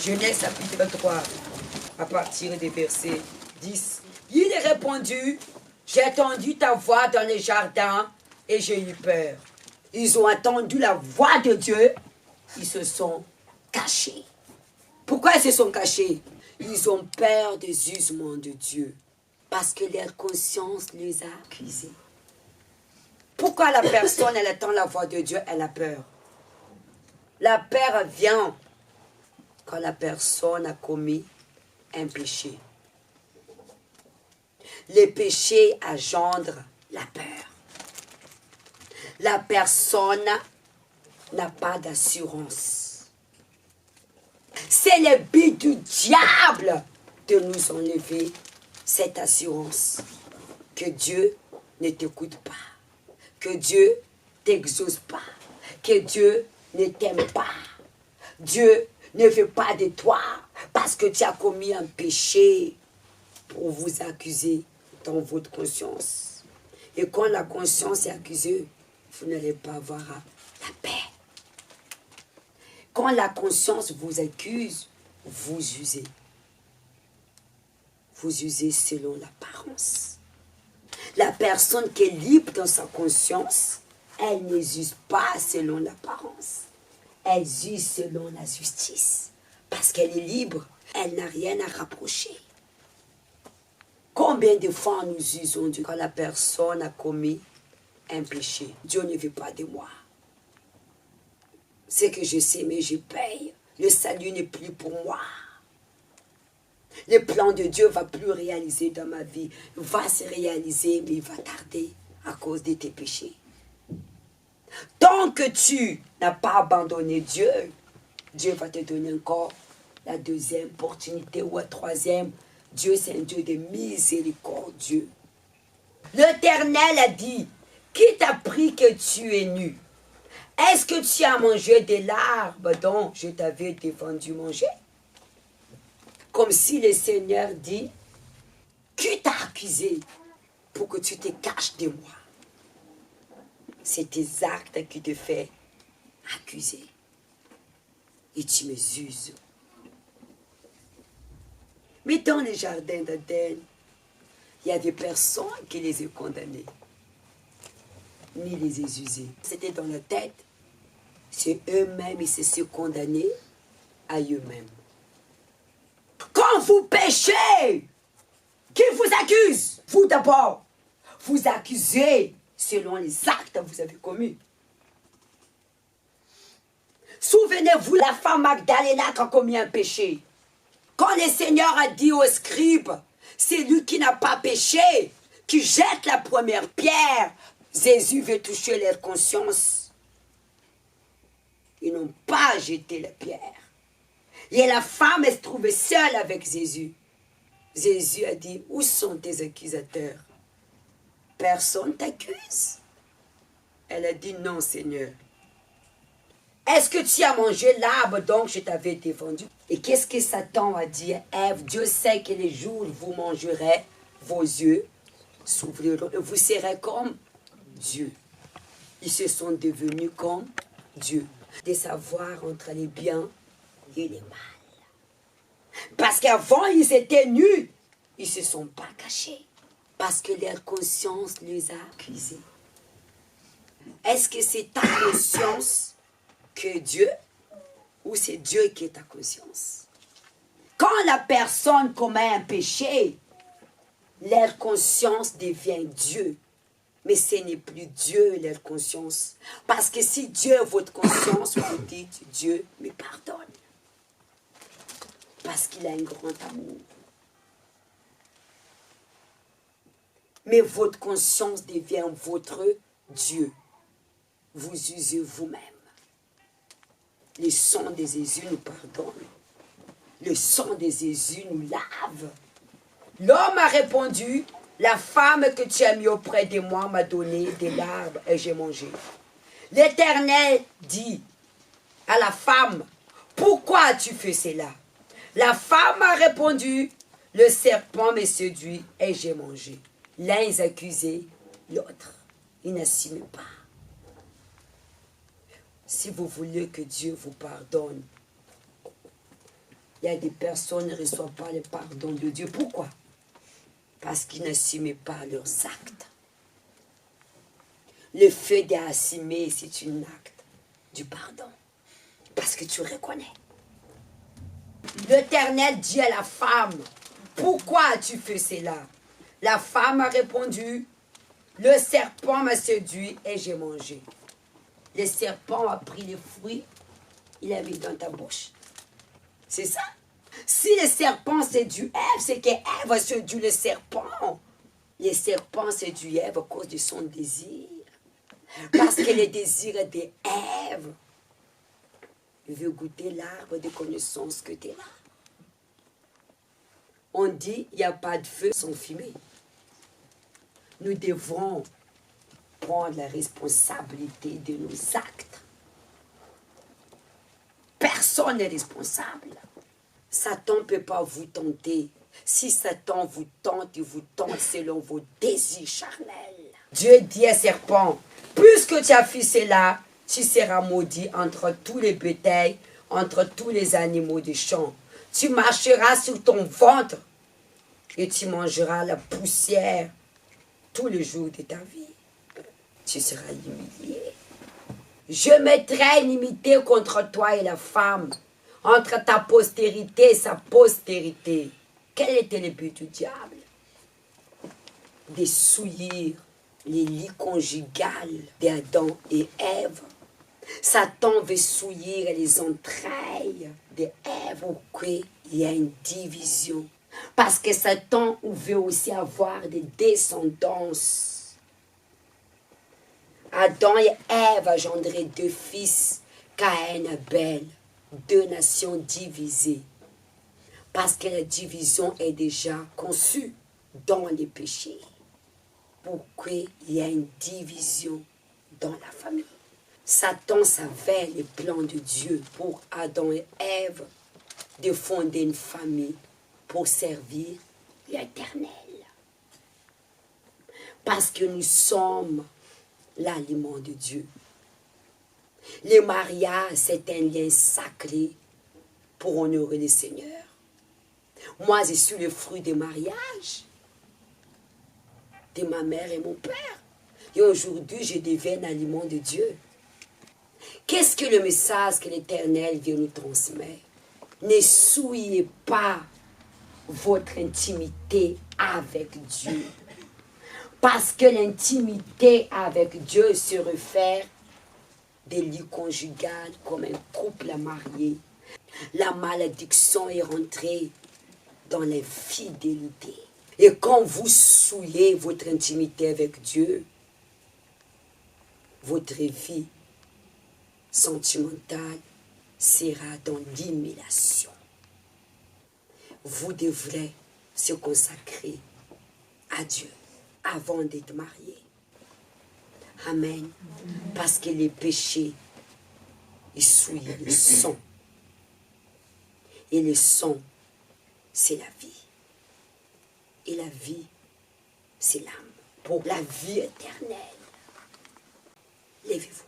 Genèse chapitre 3, à partir des versets 10. Il est répondu, j'ai entendu ta voix dans les jardins et j'ai eu peur. Ils ont entendu la voix de Dieu, ils se sont cachés. Pourquoi ils se sont cachés? Ils ont peur des jugements de Dieu, parce que leur conscience les a accusés. Pourquoi la personne, elle attend la voix de Dieu, elle a peur? La peur vient quand la personne a commis un péché. Les péchés engendrent la peur. La personne n'a pas d'assurance. C'est le but du diable de nous enlever cette assurance que Dieu ne t'écoute pas, que Dieu t'exauce pas, que Dieu ne t'aime pas. Dieu ne veut pas de toi parce que tu as commis un péché pour vous accuser dans votre conscience. Et quand la conscience est accusée, vous n'allez pas avoir la paix. Quand la conscience vous accuse, vous usez. Vous usez selon l'apparence. La personne qui est libre dans sa conscience, elle ne use pas selon l'apparence. Elle use selon la justice. Parce qu'elle est libre, elle n'a rien à rapprocher. Combien de fois nous usons quand la personne a commis un péché? Dieu ne veut pas de moi. C'est que je sais, mais je paye. Le salut n'est plus pour moi. Le plan de Dieu ne va plus réaliser dans ma vie. Il va se réaliser, mais il va tarder à cause de tes péchés. Tant que tu n'as pas abandonné Dieu, Dieu va te donner encore la deuxième opportunité ou la troisième. Dieu, c'est un Dieu de miséricordieux. L'Éternel a dit, qui t'a pris que tu es nu? Est-ce que tu as mangé de l'arbre dont je t'avais défendu manger? Comme si le Seigneur dit, qui t'a accusé pour que tu te caches de moi? C'est tes actes qui te font accuser. Et tu me uses. Mais dans les jardins d'Éden, il y avait personne qui les a condamnés, ni les a usés. C'était dans la tête. C'est eux-mêmes, ils se sont condamnés à eux-mêmes. Quand vous péchez, qui vous accuse? Vous d'abord, vous accusez selon les actes que vous avez commis. Souvenez-vous, la femme Magdalena qui a commis un péché. Quand le Seigneur a dit aux scribes, c'est lui qui n'a pas péché, qui jette la première pierre, Jésus veut toucher leur conscience. Ils n'ont pas jeté la pierre. Et la femme se trouvait seule avec Jésus. Jésus a dit, où sont tes accusateurs? Personne t'accuse. Elle a dit, non Seigneur. Est-ce que tu as mangé l'arbre dont je t'avais défendu? Et qu'est-ce que Satan a dit? Ève, Dieu sait que les jours où vous mangerez, vos yeux s'ouvriront et vous serez comme Dieu. Ils se sont devenus comme Dieu. De savoir entre les biens et les mal. Parce qu'avant, ils étaient nus. Ils ne se sont pas cachés. Parce que leur conscience les a accusés. Est-ce que c'est ta conscience que Dieu, ou c'est Dieu qui est ta conscience? Quand la personne commet un péché, leur conscience devient Dieu. Mais ce n'est plus Dieu leur conscience. Parce que si Dieu est votre conscience, vous dites, Dieu me pardonne. Parce qu'il a un grand amour. Mais votre conscience devient votre Dieu. Vous usez vous-même. Le sang de Jésus nous pardonne. Le sang de Jésus nous lave. L'homme a répondu, la femme que tu as mis auprès de moi m'a donné de l'arbre et j'ai mangé. L'Éternel dit à la femme, pourquoi as-tu fait cela? La femme a répondu, le serpent me séduit et j'ai mangé. L'un est accusé, l'autre, il n'assume pas. Si vous voulez que Dieu vous pardonne, Il y a des personnes qui ne reçoivent pas le pardon de Dieu. Pourquoi? Parce qu'ils n'assument pas leurs actes. Le fait d'assumer, c'est un acte du pardon. Parce que tu reconnais. L'Éternel dit à la femme, pourquoi as-tu fait cela? La femme a répondu, le serpent m'a séduit et j'ai mangé. Le serpent a pris les fruits, il a mis dans ta bouche. C'est ça. Si le serpent séduit Ève, c'est qu'Ève a séduit le serpent. Le serpent séduit Ève à cause de son désir. Parce que le désir d'Ève veut goûter l'arbre de connaissance que tu es là. On dit, il n'y a pas de feu sans fumée. Nous devrons prendre la responsabilité de nos actes. Personne n'est responsable. Satan ne peut pas vous tenter. Si Satan vous tente, il vous tente selon vos désirs charnels. Dieu dit à serpent, puisque tu as fait cela, tu seras maudit entre tous les bétails, entre tous les animaux des champs. Tu marcheras sur ton ventre et tu mangeras la poussière tous les jours de ta vie. Tu seras humilié. Je mettrai une inimité contre toi et la femme, entre ta postérité et sa postérité. Quel était le but du diable? De souillir les lits conjugales d'Adam et Ève. Satan veut souillir les entrailles d'Ève au qu'il y a une division. Parce que Satan veut aussi avoir des descendances. Adam et Ève engendraient 2 fils, Caïn et Abel, 2 nations divisées. Parce que la division est déjà conçue dans les péchés. Pour qu'il y ait une division dans la famille. Satan savait les plans de Dieu pour Adam et Ève de fonder une famille pour servir l'Éternel. Parce que nous sommes l'aliment de Dieu. Le mariage, c'est un lien sacré pour honorer le Seigneur. Moi, je suis le fruit du mariage de ma mère et mon père. Et aujourd'hui, je deviens l'aliment de Dieu. Qu'est-ce que le message que l'Éternel vient nous transmettre? Ne souillez pas votre intimité avec Dieu. Parce que l'intimité avec Dieu se réfère des lits conjugales comme un couple marié. La malédiction est rentrée dans l'infidélité. Et quand vous souillez votre intimité avec Dieu, votre vie sentimentale sera dans l'immolation. Vous devrez se consacrer à Dieu avant d'être marié. Amen. Parce que les péchés, ils souillent le sang. Et le sang, c'est la vie. Et la vie, c'est l'âme. Pour la vie éternelle. Levez-vous.